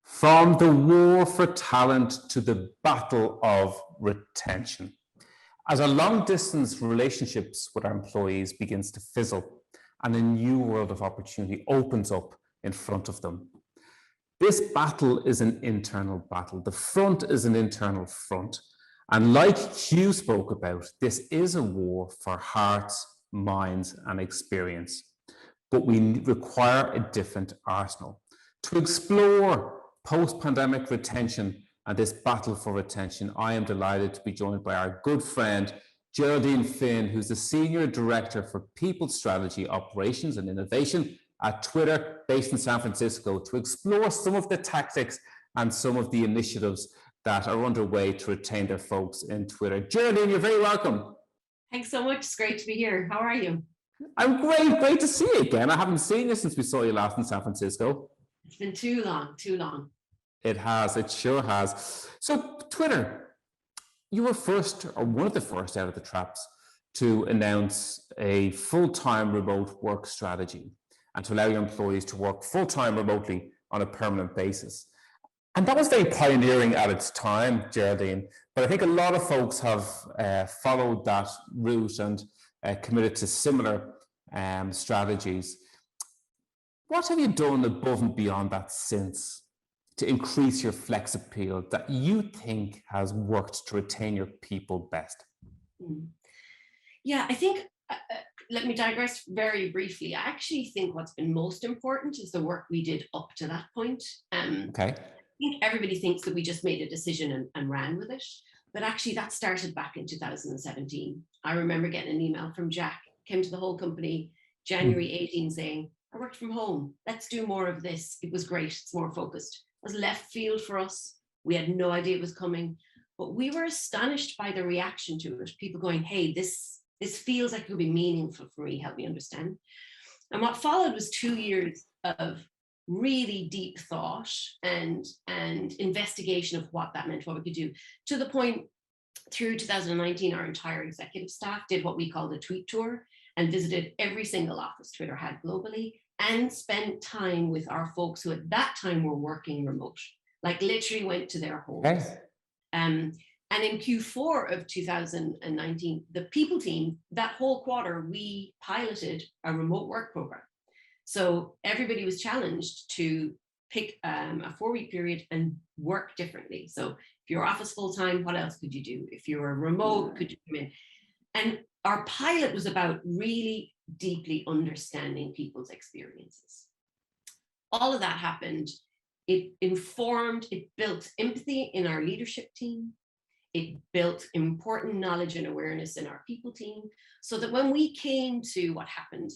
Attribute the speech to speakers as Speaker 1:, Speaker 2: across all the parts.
Speaker 1: From the war for talent to the battle of retention. As our long-distance relationships with our employees begins to fizzle and a new world of opportunity opens up in front of them, this battle is an internal battle. The front is an internal front. And like Hugh spoke about, this is a war for hearts, minds, and experience. But we require a different arsenal. To explore post-pandemic retention and this battle for retention, I am delighted to be joined by our good friend, Geraldine Finn, who's the Senior Director for People Strategy, Operations and Innovation at Twitter, based in San Francisco, to explore some of the tactics and some of the initiatives that are underway to retain their folks in Twitter. Geraldine, you're very welcome.
Speaker 2: Thanks so much. It's great to be here. How are you?
Speaker 1: I'm great to see you again. I haven't seen you since we saw you last in San Francisco.
Speaker 2: It's been too long.
Speaker 1: It has, it sure has. So Twitter, you were first, or one of the first out of the traps, to announce a full-time remote work strategy and to allow your employees to work full-time remotely on a permanent basis. And that was very pioneering at its time, Geraldine, but I think a lot of folks have followed that route and committed to similar strategies. What have you done above and beyond that since to increase your flex appeal that you think has worked to retain your people best?
Speaker 2: Yeah, I think, let me digress very briefly. I actually think what's been most important is the work we did up to that point.
Speaker 1: Okay.
Speaker 2: I think everybody thinks that we just made a decision and ran with it, but actually that started back in 2017. I remember getting an email from Jack, came to the whole company, January 18, saying, I worked from home, let's do more of this. It was great, it's more focused. It was left field for us. We had no idea it was coming, but we were astonished by the reaction to it. People going, hey, this feels like it could be meaningful for me, help me understand. And what followed was 2 years of really deep thought and investigation of what that meant, what we could do, to the point through 2019, our entire executive staff did what we called a tweet tour and visited every single office Twitter had globally and spent time with our folks who at that time were working remote, like literally went to their homes.
Speaker 1: Yes.
Speaker 2: And in Q4 of 2019, the people team, that whole quarter, we piloted a remote work program. So everybody was challenged to pick a 4-week period and work differently. So if you're office full-time, what else could you do? If you were remote, could you come in? And our pilot was about really deeply understanding people's experiences. All of that happened. It informed, it built empathy in our leadership team. It built important knowledge and awareness in our people team, so that when we came to what happened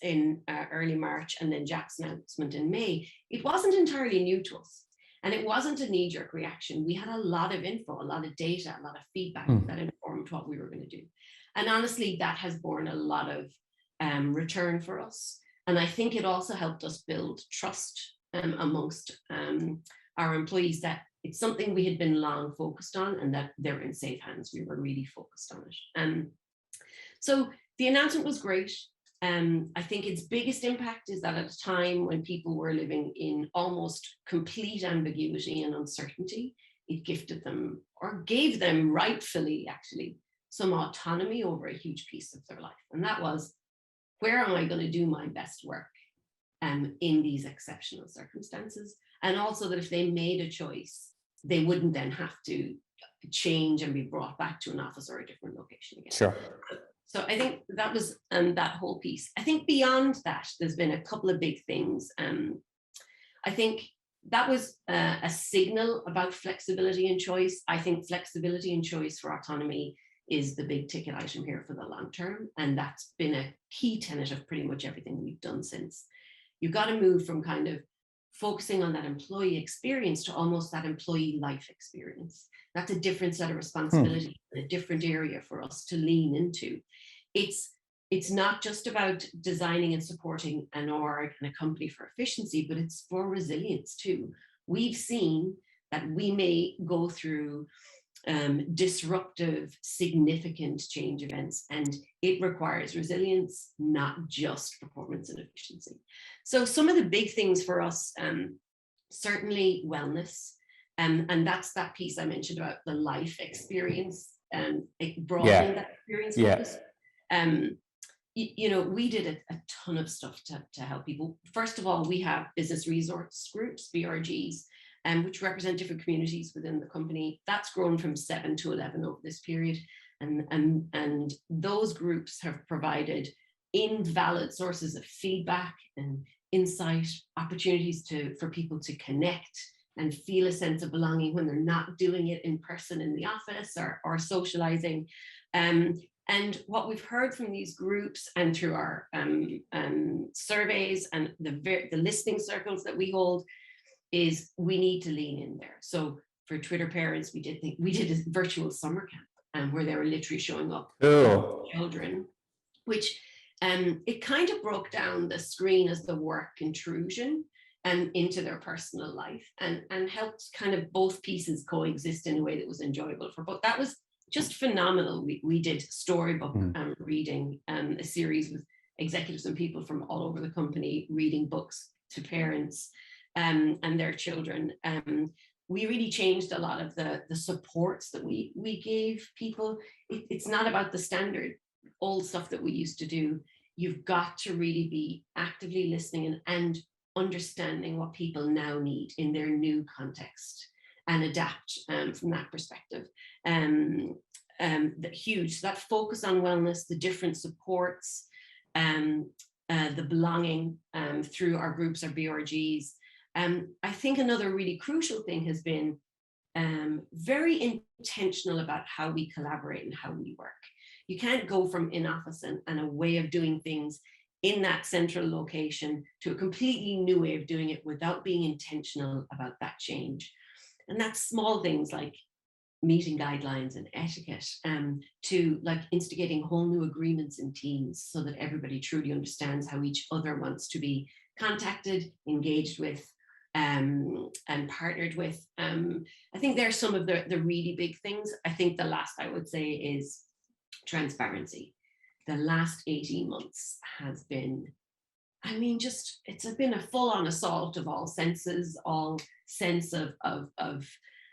Speaker 2: in early March and then Jack's announcement in May, it wasn't entirely new to us. And it wasn't a knee-jerk reaction. We had a lot of info, a lot of data, a lot of feedback that informed what we were going to do. And honestly, that has borne a lot of return for us. And I think it also helped us build trust amongst our employees that it's something we had been long focused on and that they're in safe hands. We were really focused on it. So the announcement was great. I think its biggest impact is that at a time when people were living in almost complete ambiguity and uncertainty, it gifted them, or gave them rightfully actually, some autonomy over a huge piece of their life. And that was, where am I going to do my best work in these exceptional circumstances? And also that if they made a choice, they wouldn't then have to change and be brought back to an office or a different location again.
Speaker 1: Sure.
Speaker 2: So I think that was that whole piece. I think beyond that, there's been a couple of big things. I think that was a signal about flexibility and choice. I think flexibility and choice for autonomy is the big ticket item here for the long term. And that's been a key tenet of pretty much everything we've done since. You've got to move from kind of focusing on that employee experience to almost that employee life experience. That's a different set of responsibilities, a different area for us to lean into. It's not just about designing and supporting an org and a company for efficiency, but it's for resilience too. We've seen that we may go through disruptive, significant change events, and it requires resilience, not just performance and efficiency. So some of the big things for us, certainly wellness, and that's that piece I mentioned about the life experience, broadening that experience focus. We did a ton of stuff to help people. First of all, we have business resource groups, BRGs, which represent different communities within the company. That's grown from 7 to 11 over this period. And those groups have provided invalid sources of feedback and insight, opportunities for people to connect and feel a sense of belonging when they're not doing it in person in the office or socializing. And what we've heard from these groups and through our surveys and the listening circles that we hold is we need to lean in there. So for Twitter parents, we did a virtual summer camp where they were literally showing up with children, which it kind of broke down the screen as the work intrusion and into their personal life and helped kind of both pieces coexist in a way that was enjoyable for both. That was just phenomenal. We did storybook reading, a series with executives and people from all over the company reading books to parents and their children. We really changed a lot of the supports that we gave people. It's not about the standard old stuff that we used to do. You've got to really be actively listening and understanding what people now need in their new context and adapt from that perspective. Huge. So that focus on wellness, the different supports, the belonging through our groups, our BRGs. I think another really crucial thing has been very intentional about how we collaborate and how we work. You can't go from in-office and a way of doing things in that central location to a completely new way of doing it without being intentional about that change. And that's small things like meeting guidelines and etiquette, to like instigating whole new agreements in teams so that everybody truly understands how each other wants to be contacted, engaged with, and partnered with. I think there's some of the really big things. I think the last I would say is transparency. The last 18 months has been, it's been a full-on assault of all senses, all sense of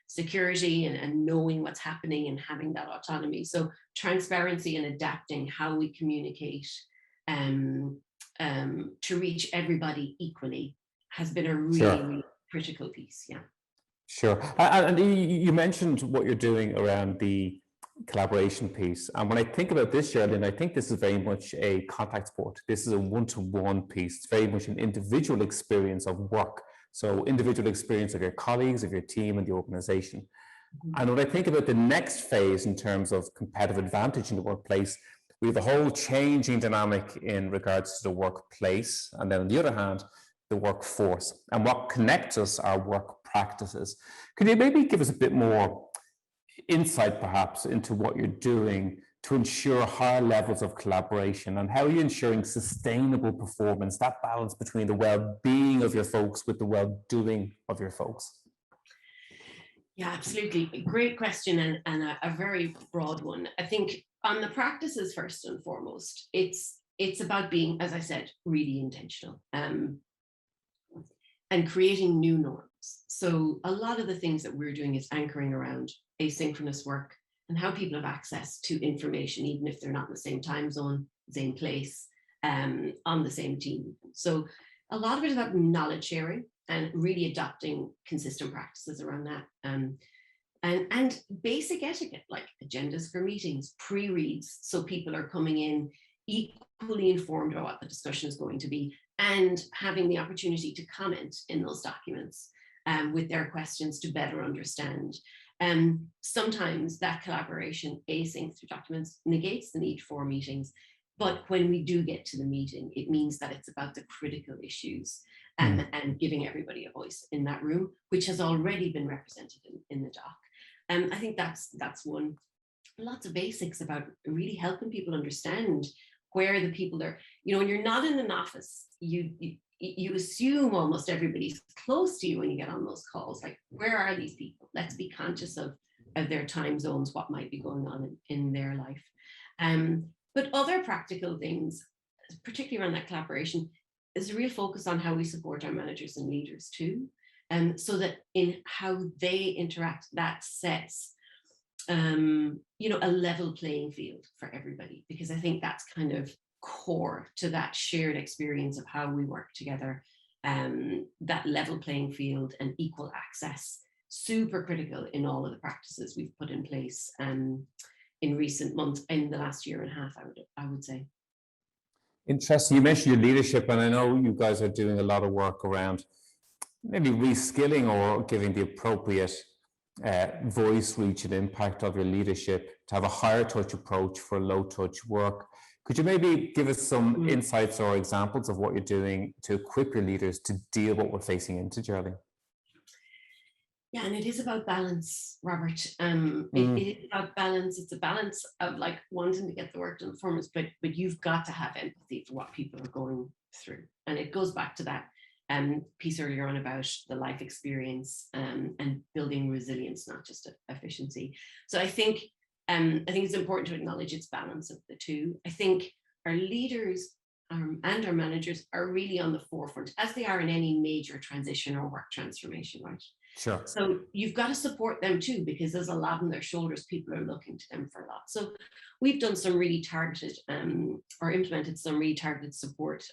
Speaker 2: security and knowing what's happening and having that autonomy. So transparency and adapting how we communicate to reach everybody equally has been a really critical piece. Yeah.
Speaker 1: Sure. And you mentioned what you're doing around the collaboration piece. And when I think about this, Geraldine, I think this is very much a contact sport. This is a one-to-one piece. It's very much an individual experience of work. So individual experience of your colleagues, of your team and the organization. And when I think about the next phase in terms of competitive advantage in the workplace, we have a whole changing dynamic in regards to the workplace. And then on the other hand, the workforce, and what connects us are work practices. Could you maybe give us a bit more insight perhaps into what you're doing to ensure higher levels of collaboration, and how are you ensuring sustainable performance, that balance between the well-being of your folks with the well-doing of your folks?
Speaker 2: Yeah, absolutely. Great question, and a very broad one. I think on the practices, first and foremost, it's about being, as I said, really intentional and creating new norms. So a lot of the things that we're doing is anchoring around asynchronous work and how people have access to information, even if they're not in the same time zone, same place, on the same team. So a lot of it is about knowledge sharing and really adopting consistent practices around that. And basic etiquette, like agendas for meetings, pre-reads, so people are coming in equally informed about what the discussion is going to be, and having the opportunity to comment in those documents with their questions to better understand. Sometimes that collaboration async through documents negates the need for meetings, but when we do get to the meeting, it means that it's about the critical issues and giving everybody a voice in that room, which has already been represented in the doc. I think that's one. Lots of basics about really helping people understand where the people are. When you're not in an office, you assume almost everybody's close to you when you get on those calls. Like, where are these people? Let's be conscious of their time zones, what might be going on in their life. But other practical things, particularly around that collaboration, is a real focus on how we support our managers and leaders too. So that in how they interact, that sets a level playing field for everybody, because I think that's kind of core to that shared experience of how we work together. That level playing field and equal access, super critical in all of the practices we've put in place in recent months, in the last year and a half, I would say.
Speaker 1: Interesting. You mentioned your leadership, and I know you guys are doing a lot of work around maybe reskilling or giving the appropriate voice, reach, and impact of your leadership to have a higher touch approach for low touch work. Could you maybe give us some insights or examples of what you're doing to equip your leaders to deal with what we're facing into, Geraldine?
Speaker 2: Yeah, and it is about balance, Robert. It is about balance. It's a balance of like wanting to get the work done for us, but you've got to have empathy for what people are going through. And it goes back to that piece earlier on about the life experience and building resilience, not just efficiency. So I think it's important to acknowledge its balance of the two. I think our leaders and our managers are really on the forefront, as they are in any major transition or work transformation, right?
Speaker 1: Sure.
Speaker 2: So you've got to support them too, because there's a lot on their shoulders. People are looking to them for a lot. So we've done some really targeted or implemented some really targeted support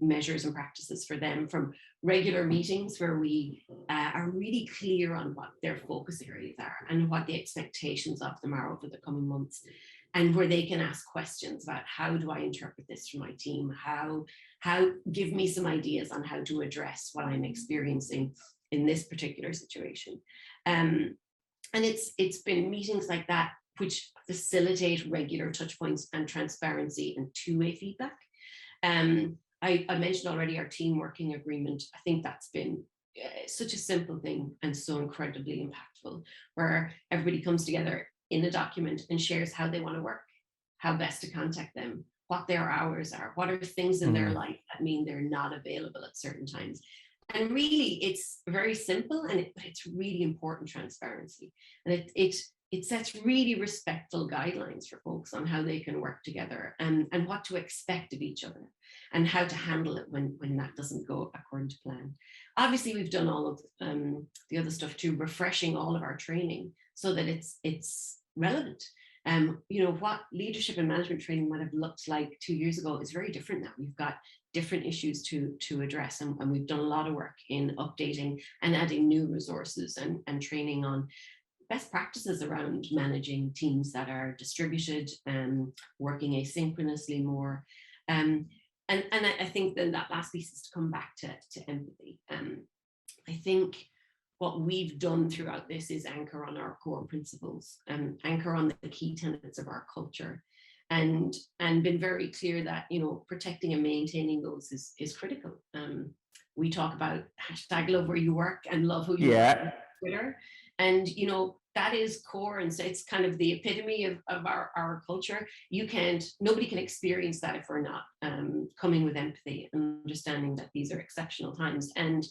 Speaker 2: measures and practices for them, from regular meetings where we are really clear on what their focus areas are and what the expectations of them are over the coming months, and where they can ask questions about, how do I interpret this for my team? How give me some ideas on how to address what I'm experiencing in this particular situation. And it's been meetings like that which facilitate regular touch points and transparency and two-way feedback. I mentioned already our team working agreement. I think that's been such a simple thing and so incredibly impactful, where everybody comes together in a document and shares how they want to work, how best to contact them, what their hours are, what are things in their life that mean they're not available at certain times. And really, it's very simple, but it's really important transparency. And it sets really respectful guidelines for folks on how they can work together and what to expect of each other and how to handle it when that doesn't go according to plan. Obviously, we've done all of the other stuff too, refreshing all of our training so that it's relevant. What leadership and management training might have looked like 2 years ago is very different now. We've got different issues to address, and we've done a lot of work in updating and adding new resources and training on best practices around managing teams that are distributed and working asynchronously more. And I think then that last piece is to come back to empathy. I think what we've done throughout this is anchor on our core principles and anchor on the key tenets of our culture, and been very clear that protecting and maintaining those is critical. We talk about hashtag love where you work and love who you work on Twitter, and that is core, and so it's kind of the epitome of our culture. Nobody can experience that if we're not coming with empathy and understanding that these are exceptional times and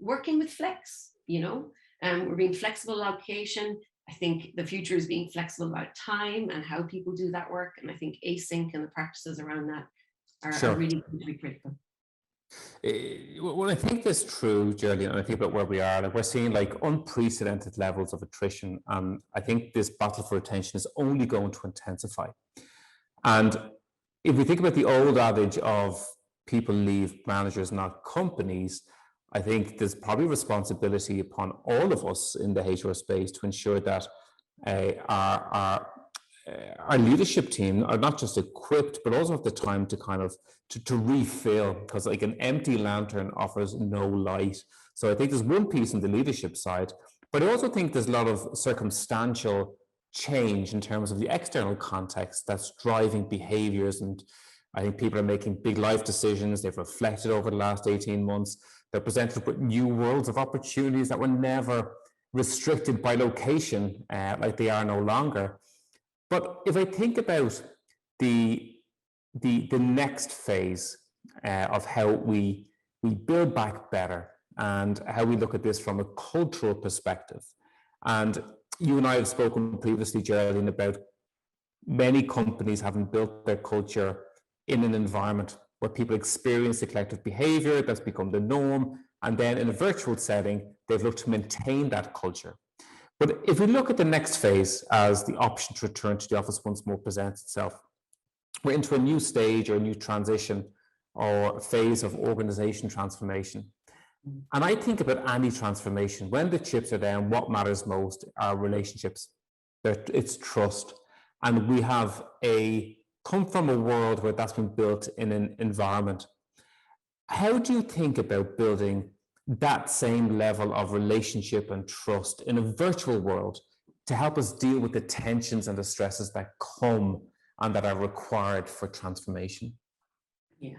Speaker 2: working with flex. We're being flexible location. I think the future is being flexible about time and how people do that work. And I think async and the practices around that are really going to be critical.
Speaker 1: Well, I think that's true, Geraldine, and I think about where we are. Like, we're seeing like unprecedented levels of attrition, and I think this battle for attention is only going to intensify. And if we think about the old adage of people leave managers, not companies, I think there's probably responsibility upon all of us in the HR space to ensure that our leadership team are not just equipped, but also have the time to kind of to refill, because like an empty lantern offers no light. So I think there's one piece on the leadership side, but I also think there's a lot of circumstantial change in terms of the external context that's driving behaviors. And I think people are making big life decisions. They've reflected over the last 18 months. They're presented with new worlds of opportunities that were never restricted by location, like they are no longer. But if I think about the next phase of how we build back better and how we look at this from a cultural perspective, and You and I have spoken previously, Geraldine, about many companies having built their culture in an environment where people experience the collective behavior that's become the norm. And then in a virtual setting, they've looked to maintain that culture. But if we look at the next phase as the option to return to the office once more presents itself, we're into a new stage or a new transition or phase of organization transformation. And I think about any transformation, when the chips are down, what matters most are relationships. It's trust. And we have come from a world where that's been built in an environment. How do you think about building that same level of relationship and trust in a virtual world to help us deal with the tensions and the stresses that come and that are required for transformation?
Speaker 2: Yeah.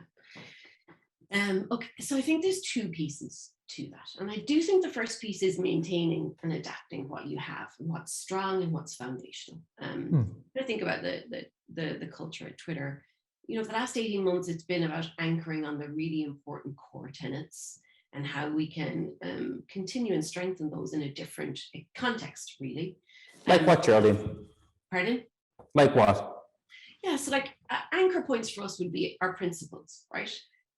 Speaker 2: Okay, so I think there's two pieces to that. And I do think the first piece is maintaining and adapting what you have and what's strong and what's foundational. I think about the culture at Twitter. For the last 18 months, it's been about anchoring on the really important core tenets and how we can continue and strengthen those in a different context, really.
Speaker 1: Like what, Geraldine?
Speaker 2: Pardon?
Speaker 1: Like what?
Speaker 2: Yeah, so anchor points for us would be our principles, right?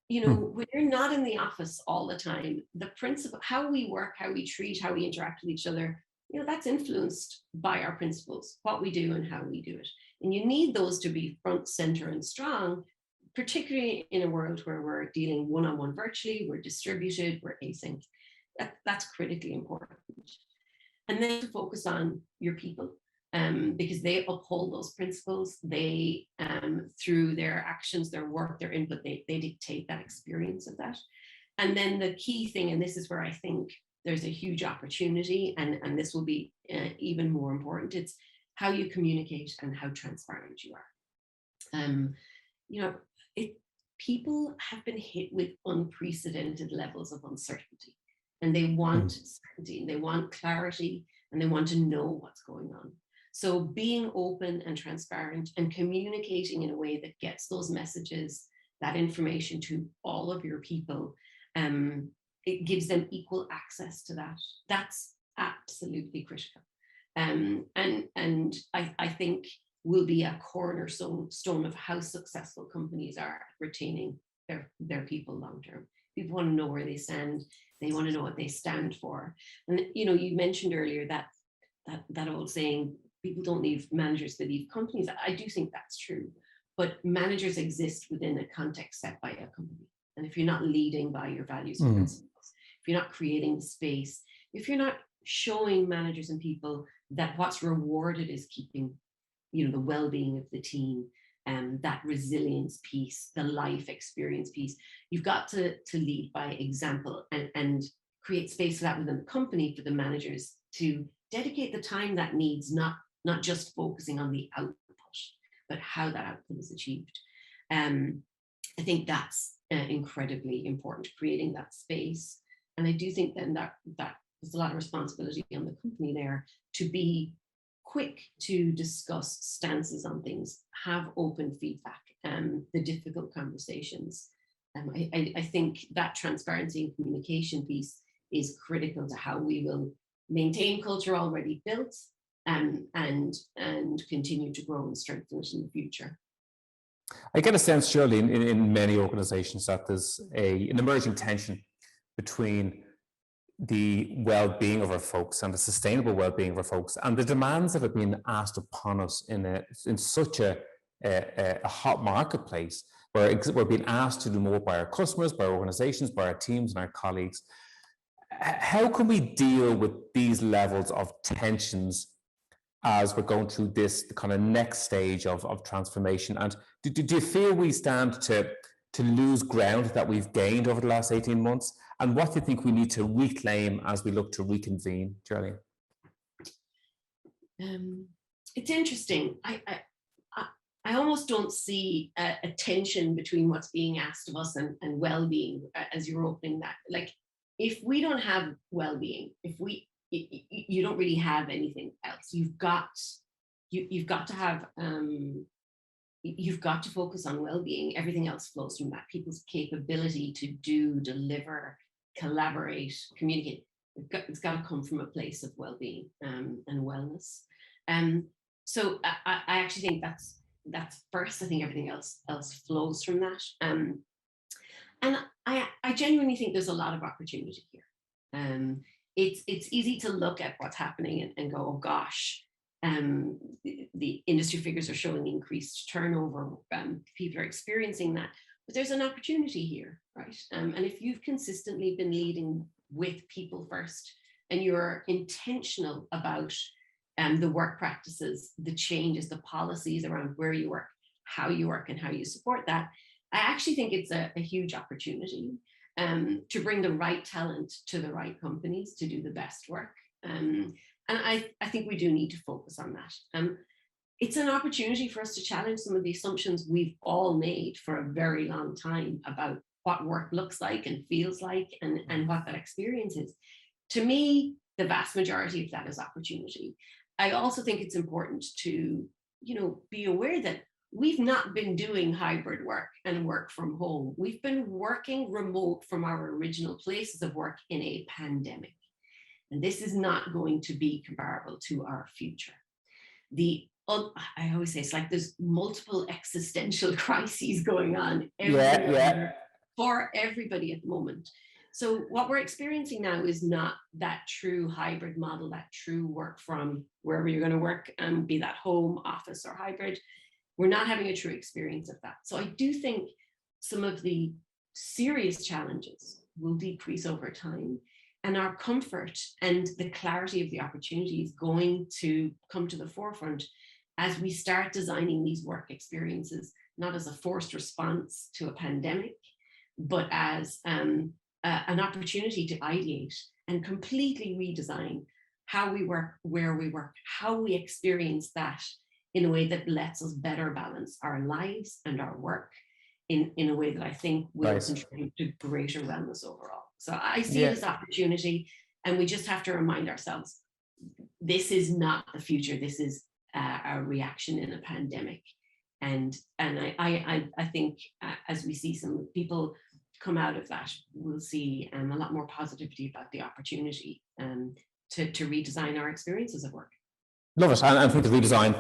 Speaker 2: When you're not in the office all the time, the principle, how we work, how we treat, how we interact with each other, that's influenced by our principles, what we do and how we do it. And you need those to be front, center, and strong, particularly in a world where we're dealing one-on-one virtually, we're distributed, we're async. That's critically important. And then to focus on your people. Because they uphold those principles. They, through their actions, their work, their input, they dictate that experience of that. And then the key thing, and this is where I think there's a huge opportunity, and this will be even more important, it's how you communicate and how transparent you are. People have been hit with unprecedented levels of uncertainty, and they want certainty, and they want clarity, and they want to know what's going on. So being open and transparent and communicating in a way that gets those messages, that information to all of your people, it gives them equal access to that. That's absolutely critical. And I think will be a cornerstone of how successful companies are retaining their people long term. People want to know where they stand. They want to know what they stand for. And you mentioned earlier that old saying, people don't leave managers, they leave companies. I do think that's true, but managers exist within a context set by a company. And if you're not leading by your values and principles, if you're not creating space, if you're not showing managers and people that what's rewarded is keeping, the well-being of the team, and that resilience piece, the life experience piece, you've got to lead by example and create space for that within the company for the managers to dedicate the time that needs, not just focusing on the output, but how that output is achieved. I think that's incredibly important, creating that space. And I do think then that there's a lot of responsibility on the company there to be quick to discuss stances on things, have open feedback, the difficult conversations. I think that transparency and communication piece is critical to how we will maintain culture already built, and continue to grow and strengthen it in the future.
Speaker 1: I get a sense, surely, in many organizations that there's an emerging tension between the well-being of our folks and the sustainable well-being of our folks and the demands that have been asked upon us in such a hot marketplace, where we're being asked to do more by our customers, by our organizations, by our teams and our colleagues. How can we deal with these levels of tensions as we're going through this kind of next stage of transformation? And do you feel we stand to lose ground that we've gained over the last 18 months? And what do you think we need to reclaim as we look to reconvene, Geraldine?
Speaker 2: It's interesting. I almost don't see a tension between what's being asked of us and well-being as you're opening that. Like, if we don't have well-being, you don't really have anything else. You've got to have you've got to focus on well-being. Everything else flows from that. People's capability to do, deliver, collaborate, communicate. It's got to come from a place of well-being and wellness. So I actually think that's first. I think everything else flows from that. And I genuinely think there's a lot of opportunity here. It's easy to look at what's happening and go, oh gosh, the industry figures are showing increased turnover. People are experiencing that, but there's an opportunity here, right? And if you've consistently been leading with people first, and you're intentional about the work practices, the changes, the policies around where you work, how you work, and how you support that, I actually think it's a huge opportunity to bring the right talent to the right companies to do the best work. And I think we do need to focus on that. It's an opportunity for us to challenge some of the assumptions we've all made for a very long time about what work looks like and feels like, and what that experience is. To me, the vast majority of that is opportunity. I also think it's important to, be aware that we've not been doing hybrid work and work from home. We've been working remote from our original places of work in a pandemic. And this is not going to be comparable to our future. I always say it's like there's multiple existential crises going on everywhere for everybody at the moment. So what we're experiencing now is not that true hybrid model, that true work from wherever you're going to work, be that home, office, or hybrid. We're not having a true experience of that. So I do think some of the serious challenges will decrease over time, and our comfort and the clarity of the opportunity is going to come to the forefront as we start designing these work experiences, not as a forced response to a pandemic, but as an opportunity to ideate and completely redesign how we work, where we work, how we experience that in a way that lets us better balance our lives and our work in a way that I think will contribute to greater wellness overall. So I see it as opportunity, and we just have to remind ourselves, this is not the future. This is a reaction in a pandemic. And I think as we see some people come out of that, we'll see a lot more positivity about the opportunity to redesign our experiences of work.
Speaker 1: Love it. And I think the redesign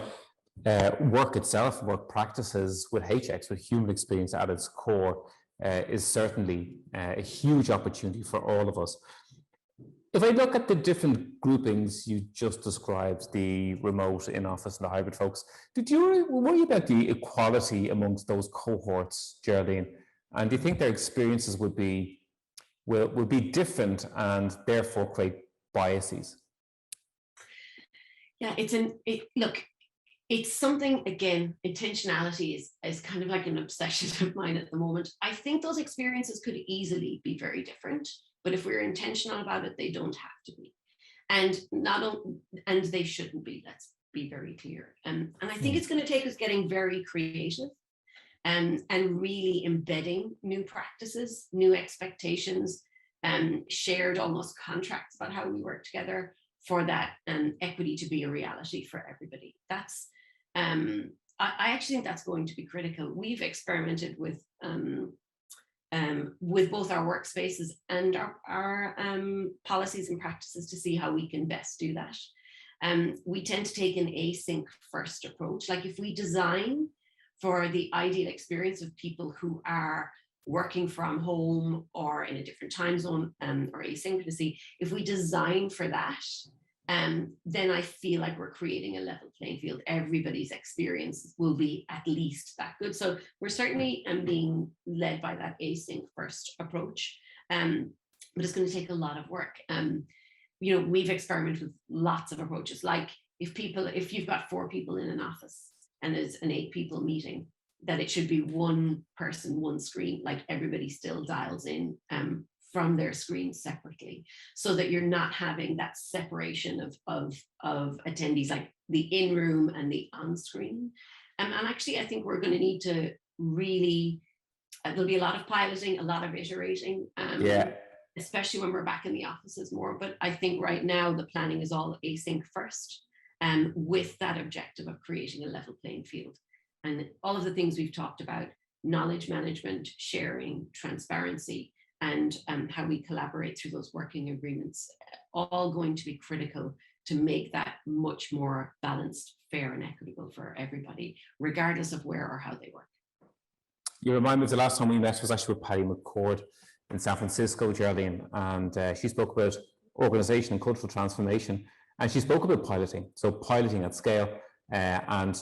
Speaker 1: work itself, work practices with HX, with human experience at its core, is certainly a huge opportunity for all of us. If I look at the different groupings you just described, the remote, in-office, and the hybrid folks, did you worry about the equality amongst those cohorts, Geraldine? And do you think their experiences will be different and therefore create biases?
Speaker 2: Yeah, it's something, again, intentionality is kind of like an obsession of mine at the moment. I think those experiences could easily be very different, but if we're intentional about it, they don't have to be. And they shouldn't be, let's be very clear. And I think it's going to take us getting very creative and really embedding new practices, new expectations, shared almost contracts about how we work together for that equity to be a reality for everybody. That's I actually think that's going to be critical. We've experimented with both our workspaces and our policies and practices to see how we can best do that. We tend to take an async first approach. Like if we design for the ideal experience of people who are working from home or in a different time zone or asynchronously, if we design for that, then I feel like we're creating a level playing field. Everybody's experience will be at least that good. So we're certainly being led by that async first approach, but it's going to take a lot of work. We've experimented with lots of approaches. Like if you've got 4 people in an office and there's an 8 people meeting, that it should be one person, one screen, like everybody still dials in from their screens separately, so that you're not having that separation of attendees, like the in-room and the on-screen. And actually, I think we're going to need to really, there'll be a lot of piloting, a lot of iterating, especially when we're back in the offices more. But I think right now the planning is all async first, with that objective of creating a level playing field. And all of the things we've talked about, knowledge management, sharing, transparency, and how we collaborate through those working agreements, all going to be critical to make that much more balanced, fair and equitable for everybody, regardless of where or how they work.
Speaker 1: You remind me of the last time we met was actually with Patty McCord in San Francisco, Geraldine, and she spoke about organization and cultural transformation, and she spoke about piloting, so piloting at scale, and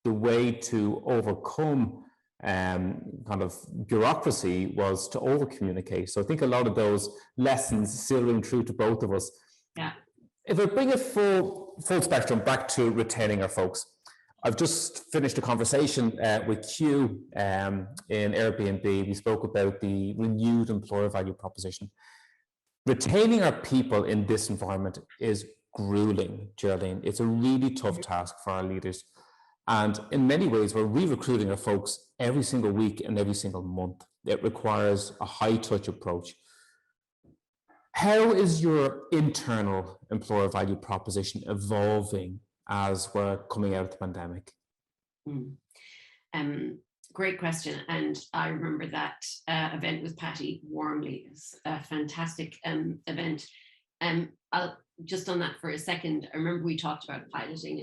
Speaker 1: the way to overcome kind of bureaucracy was to over communicate. So I think a lot of those lessons still ring true to both of us.
Speaker 2: Yeah.
Speaker 1: If I bring it full spectrum back to retaining our folks, I've just finished a conversation with Q in Airbnb. We spoke about the renewed employer value proposition. Retaining our people in this environment is grueling, Geraldine. It's a really tough task for our leaders. And in many ways, we're re-recruiting our folks every single week and every single month. It requires a high-touch approach. How is your internal employer value proposition evolving as we're coming out of the pandemic?
Speaker 2: Great question. And I remember that event with Patty warmly. It's a fantastic event. I'll just on that for a second. I remember we talked about piloting,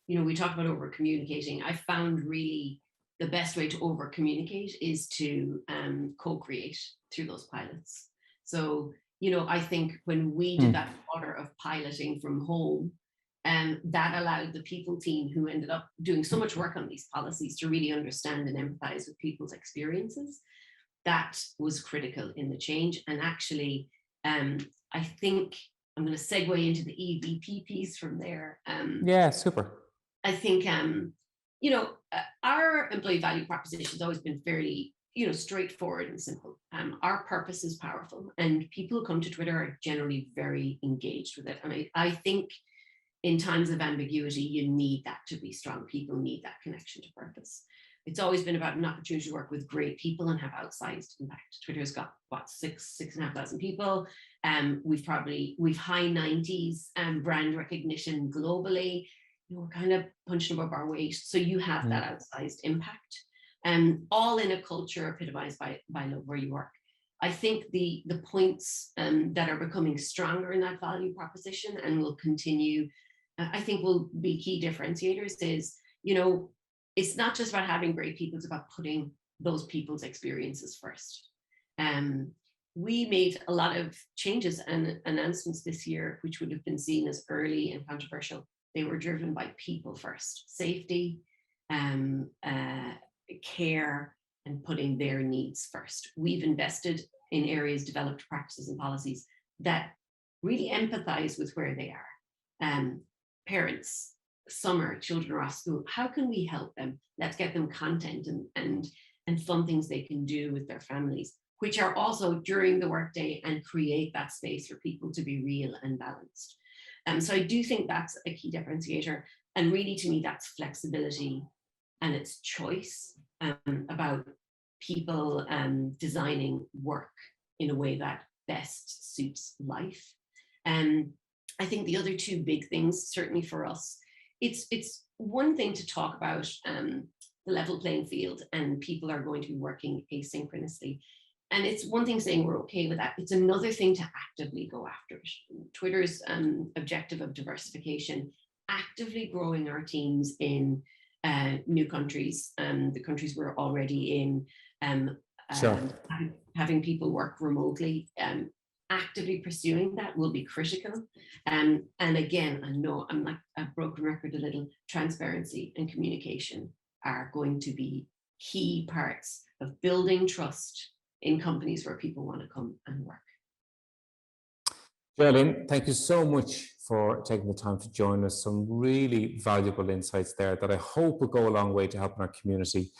Speaker 2: and we talked about over communicating. I found really the best way to over communicate is to co-create through those pilots. So I think when we did that quarter of piloting from home, that allowed the people team who ended up doing so much work on these policies to really understand and empathize with people's experiences. That was critical in the change. And actually, I think I'm going to segue into the EVP piece from there.
Speaker 1: Yeah, super.
Speaker 2: I think, our employee value proposition has always been fairly straightforward and simple. Our purpose is powerful, and people who come to Twitter are generally very engaged with it. And I think in times of ambiguity, you need that to be strong. People need that connection to purpose. It's always been about an opportunity to work with great people and have outsized impact. Twitter's got what, 6,500 people. We've high 90s brand recognition globally. We're kind of punching above our weight. So you have that outsized impact. All in a culture epitomized by love where you work. I think the points that are becoming stronger in that value proposition and will continue, I think will be key differentiators is, it's not just about having great people, it's about putting those people's experiences first. We made a lot of changes and announcements this year, which would have been seen as early and controversial. They were driven by people first, safety, care, and putting their needs first. We've invested in areas, developed practices and policies that really empathize with where they are. Parents, summer, children are off school. How can we help them? Let's get them content and fun things they can do with their families, which are also during the workday, and create that space for people to be real and balanced. So I do think that's a key differentiator. And really, to me, that's flexibility and it's choice about people designing work in a way that best suits life. And I think the other two big things, certainly for us, it's one thing to talk about the level playing field and people are going to be working asynchronously. And it's one thing saying we're okay with that. It's another thing to actively go after it. Twitter's objective of diversification, actively growing our teams in new countries, the countries we're already in, having people work remotely, actively pursuing that will be critical. And again, I know I'm like a broken record a little, transparency and communication are going to be key parts of building trust in companies where people want to come and work.
Speaker 1: Geraldine, thank you so much for taking the time to join us. Some really valuable insights there that I hope will go a long way to helping our community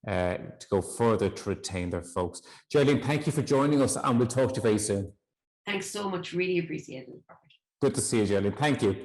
Speaker 1: to go further to retain their folks. Geraldine, thank you for joining us, and we'll talk to you very soon.
Speaker 2: Thanks so much. Really appreciate it.
Speaker 1: Good to see you, Geraldine. Thank you.